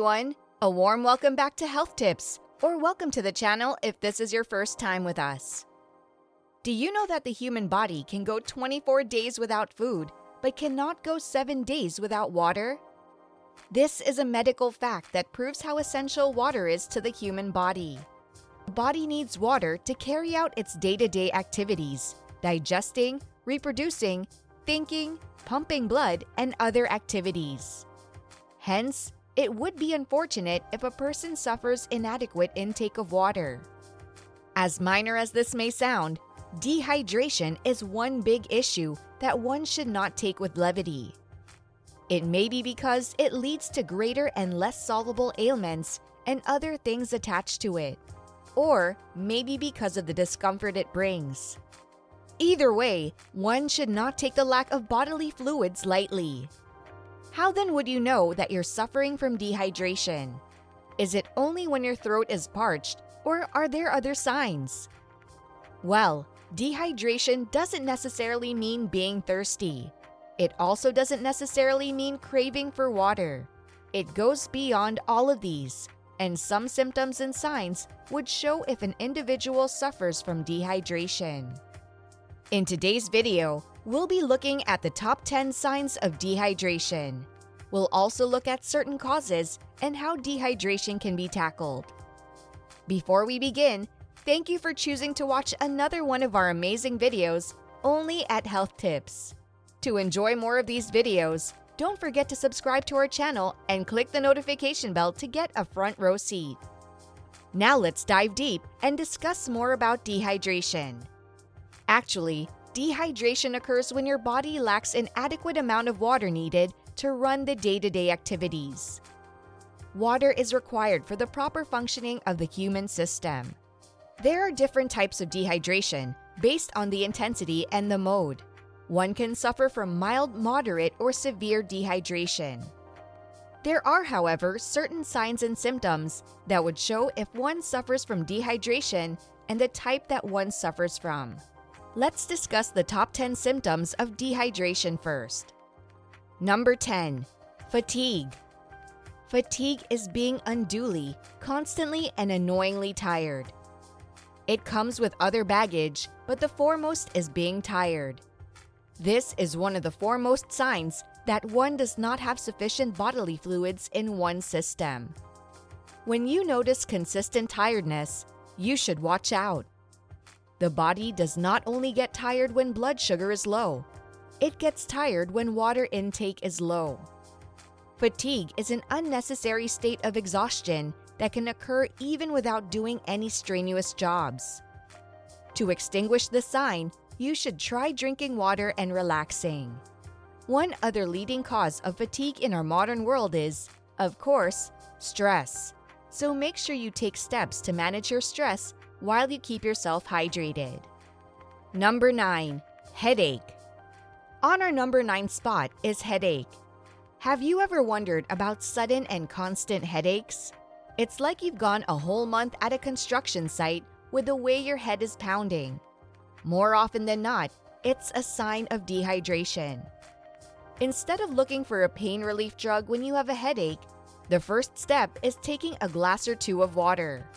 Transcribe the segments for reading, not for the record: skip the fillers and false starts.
everyone! A warm welcome back to Health Tips, or welcome to the channel if this is your first time with us. Do you know that the human body can go 24 days without food, but cannot go 7 days without water? This is a medical fact that proves how essential water is to the human body. The body needs water to carry out its day-to-day activities, digesting, reproducing, thinking, pumping blood, and other activities. Hence, it would be unfortunate if a person suffers inadequate intake of water. As minor as this may sound, dehydration is one big issue that one should not take with levity. It may be because it leads to greater and less solvable ailments and other things attached to it, or maybe because of the discomfort it brings. Either way, one should not take the lack of bodily fluids lightly. How then would you know that you're suffering from dehydration? Is it only when your throat is parched, or are there other signs? Well, dehydration doesn't necessarily mean being thirsty. It also doesn't necessarily mean craving for water. It goes beyond all of these, and some symptoms and signs would show if an individual suffers from dehydration. In today's video, we'll be looking at the top 10 signs of dehydration. We'll also look at certain causes and how dehydration can be tackled. Before we begin, thank you for choosing to watch another one of our amazing videos only at Health Tips. To enjoy more of these videos, don't forget to subscribe to our channel and click the notification bell to get a front row seat. Now let's dive deep and discuss more about dehydration. Actually, dehydration occurs when your body lacks an adequate amount of water needed to run the day-to-day activities. Water is required for the proper functioning of the human system. There are different types of dehydration based on the intensity and the mode. One can suffer from mild, moderate, or severe dehydration. There are, however, certain signs and symptoms that would show if one suffers from dehydration and the type that one suffers from. Let's discuss the top 10 symptoms of dehydration first. Number 10. Fatigue. Fatigue is being unduly, constantly, and annoyingly tired. It comes with other baggage, but the foremost is being tired. This is one of the foremost signs that one does not have sufficient bodily fluids in one's system. When you notice consistent tiredness, you should watch out. The body does not only get tired when blood sugar is low, it gets tired when water intake is low. Fatigue is an unnecessary state of exhaustion that can occur even without doing any strenuous jobs. To extinguish the sign, you should try drinking water and relaxing. One other leading cause of fatigue in our modern world is, of course, stress. So make sure you take steps to manage your stress while you keep yourself hydrated. Number 9. Headache. On our number 9 spot is headache. Have you ever wondered about sudden and constant headaches? It's like you've gone a whole month at a construction site with the way your head is pounding. More often than not, it's a sign of dehydration. Instead of looking for a pain relief drug when you have a headache, the first step is taking a glass or two of water.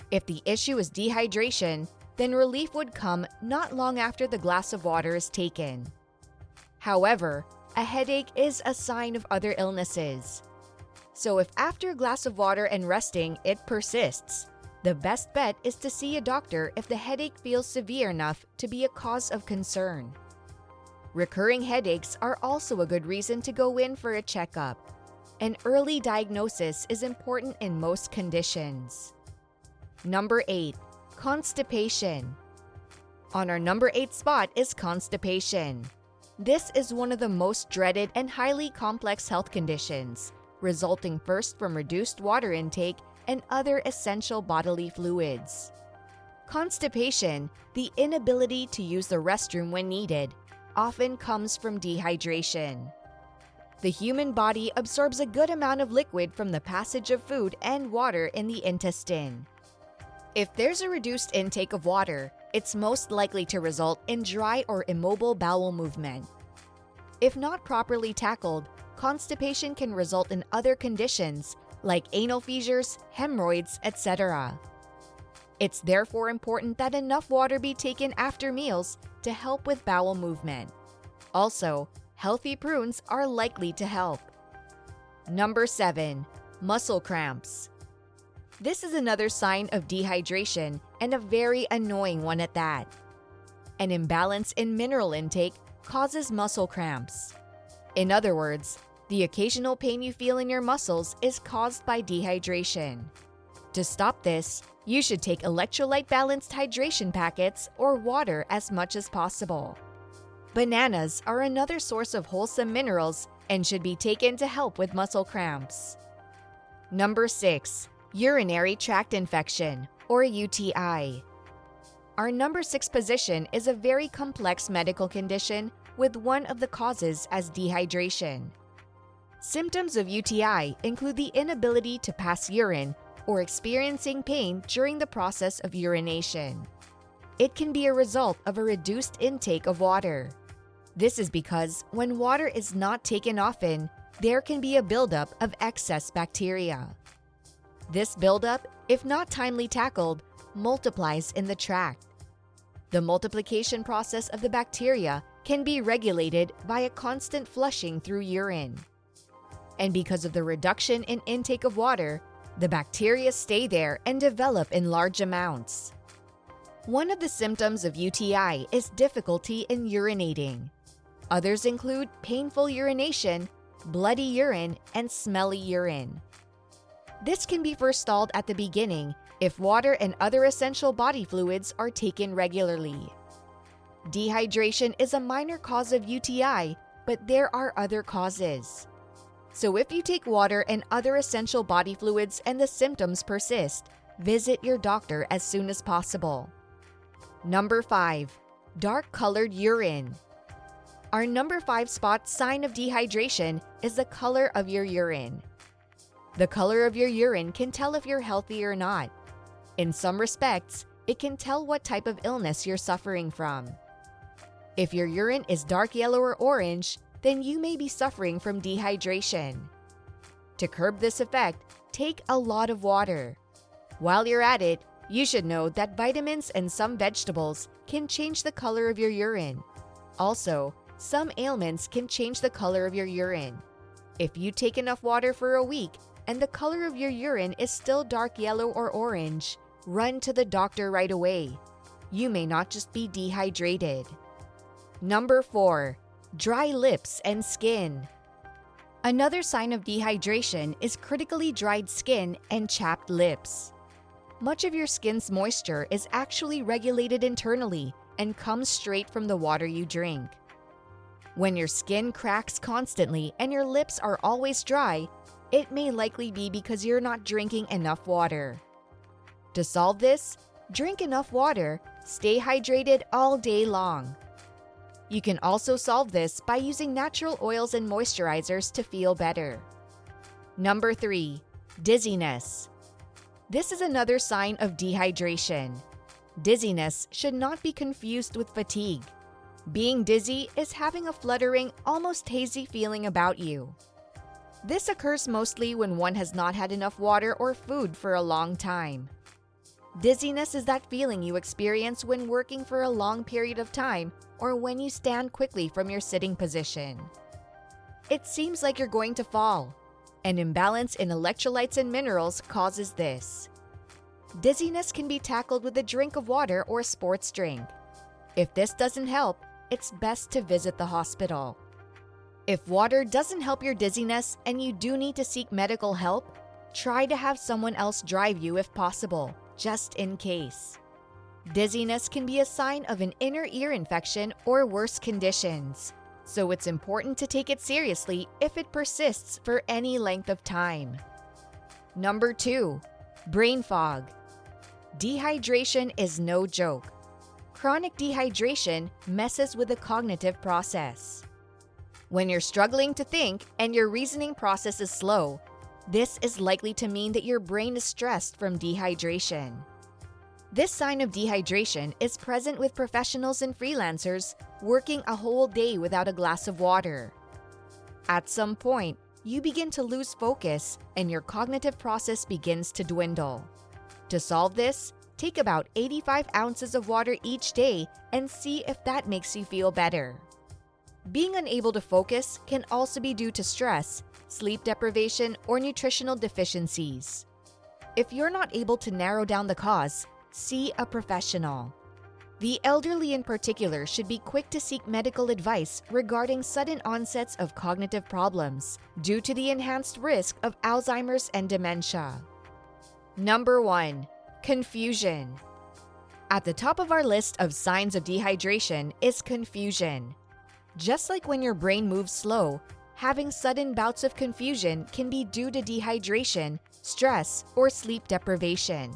If the issue is dehydration, then relief would come not long after the glass of water is taken. However, a headache is a sign of other illnesses. So if after a glass of water and resting it persists, the best bet is to see a doctor if the headache feels severe enough to be a cause of concern. Recurring headaches are also a good reason to go in for a checkup. An early diagnosis is important in most conditions. Number 8. Constipation. On our number 8 spot is constipation. This is one of the most dreaded and highly complex health conditions, resulting first from reduced water intake and other essential bodily fluids. Constipation, the inability to use the restroom when needed, often comes from dehydration. The human body absorbs a good amount of liquid from the passage of food and water in the intestine. If there's a reduced intake of water, it's most likely to result in dry or immobile bowel movement. If not properly tackled, constipation can result in other conditions like anal fissures, hemorrhoids, etc. It's therefore important that enough water be taken after meals to help with bowel movement. Also, healthy prunes are likely to help. Number 7. Muscle cramps. This is another sign of dehydration and a very annoying one at that. An imbalance in mineral intake causes muscle cramps. In other words, the occasional pain you feel in your muscles is caused by dehydration. To stop this, you should take electrolyte-balanced hydration packets or water as much as possible. Bananas are another source of wholesome minerals and should be taken to help with muscle cramps. Number 6. Urinary tract infection, or UTI. Our number 6 position is a very complex medical condition with one of the causes as dehydration. Symptoms of UTI include the inability to pass urine or experiencing pain during the process of urination. It can be a result of a reduced intake of water. This is because when water is not taken often, there can be a buildup of excess bacteria. This buildup, if not timely tackled, multiplies in the tract. The multiplication process of the bacteria can be regulated by a constant flushing through urine. And because of the reduction in intake of water, the bacteria stay there and develop in large amounts. One of the symptoms of UTI is difficulty in urinating. Others include painful urination, bloody urine, and smelly urine. This can be forestalled at the beginning if water and other essential body fluids are taken regularly. Dehydration is a minor cause of UTI, but there are other causes. So if you take water and other essential body fluids and the symptoms persist, visit your doctor as soon as possible. Number 5. Dark-colored urine. Our number 5 spot sign of dehydration is the color of your urine. The color of your urine can tell if you're healthy or not. In some respects, it can tell what type of illness you're suffering from. If your urine is dark yellow or orange, then you may be suffering from dehydration. To curb this effect, take a lot of water. While you're at it, you should know that vitamins and some vegetables can change the color of your urine. Also, some ailments can change the color of your urine. If you take enough water for a week and the color of your urine is still dark yellow or orange, run to the doctor right away. You may not just be dehydrated. Number 4. Dry lips and skin. Another sign of dehydration is critically dried skin and chapped lips. Much of your skin's moisture is actually regulated internally and comes straight from the water you drink. When your skin cracks constantly and your lips are always dry, it may likely be because you're not drinking enough water. To solve this, drink enough water, stay hydrated all day long. You can also solve this by using natural oils and moisturizers to feel better. Number 3. Dizziness. This is another sign of dehydration. Dizziness should not be confused with fatigue. Being dizzy is having a fluttering, almost hazy feeling about you. This occurs mostly when one has not had enough water or food for a long time. Dizziness is that feeling you experience when working for a long period of time or when you stand quickly from your sitting position. It seems like you're going to fall. An imbalance in electrolytes and minerals causes this. Dizziness can be tackled with a drink of water or sports drink. If this doesn't help, it's best to visit the hospital. If water doesn't help your dizziness and you do need to seek medical help, try to have someone else drive you if possible, just in case. Dizziness can be a sign of an inner ear infection or worse conditions, so it's important to take it seriously if it persists for any length of time. Number 2. Brain fog. Dehydration is no joke. Chronic dehydration messes with the cognitive process. When you're struggling to think and your reasoning process is slow, this is likely to mean that your brain is stressed from dehydration. This sign of dehydration is present with professionals and freelancers working a whole day without a glass of water. At some point, you begin to lose focus and your cognitive process begins to dwindle. To solve this, take about 85 ounces of water each day and see if that makes you feel better. Being unable to focus can also be due to stress, sleep deprivation, or nutritional deficiencies. If you're not able to narrow down the cause, see a professional. The elderly in particular should be quick to seek medical advice regarding sudden onsets of cognitive problems due to the enhanced risk of Alzheimer's and dementia. Number 1. Confusion. At the top of our list of signs of dehydration is confusion. Just like when your brain moves slow, having sudden bouts of confusion can be due to dehydration, stress, or sleep deprivation.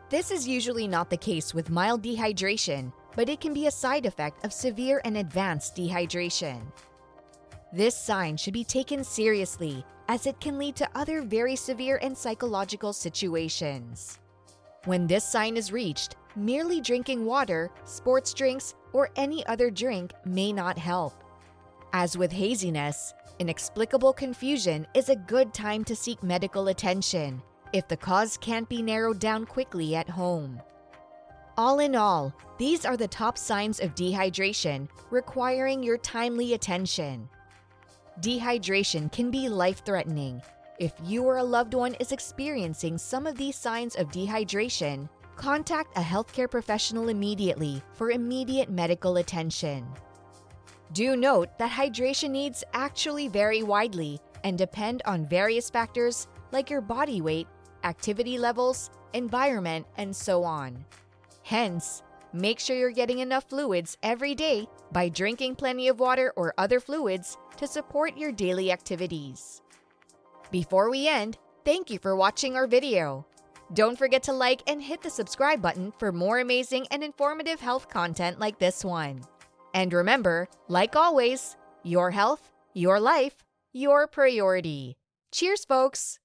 This is usually not the case with mild dehydration, but it can be a side effect of severe and advanced dehydration. This sign should be taken seriously, as it can lead to other very severe and psychological situations. When this sign is reached, merely drinking water, sports drinks, or any other drink may not help. As with haziness, inexplicable confusion is a good time to seek medical attention if the cause can't be narrowed down quickly at home. All in all, these are the top signs of dehydration requiring your timely attention. Dehydration can be life-threatening. If you or a loved one is experiencing some of these signs of dehydration, contact a healthcare professional immediately for immediate medical attention. Do note that hydration needs actually vary widely and depend on various factors like your body weight, activity levels, environment, and so on. Hence, make sure you're getting enough fluids every day by drinking plenty of water or other fluids to support your daily activities. Before we end, thank you for watching our video. Don't forget to like and hit the subscribe button for more amazing and informative health content like this one. And remember, like always, your health, your life, your priority. Cheers, folks!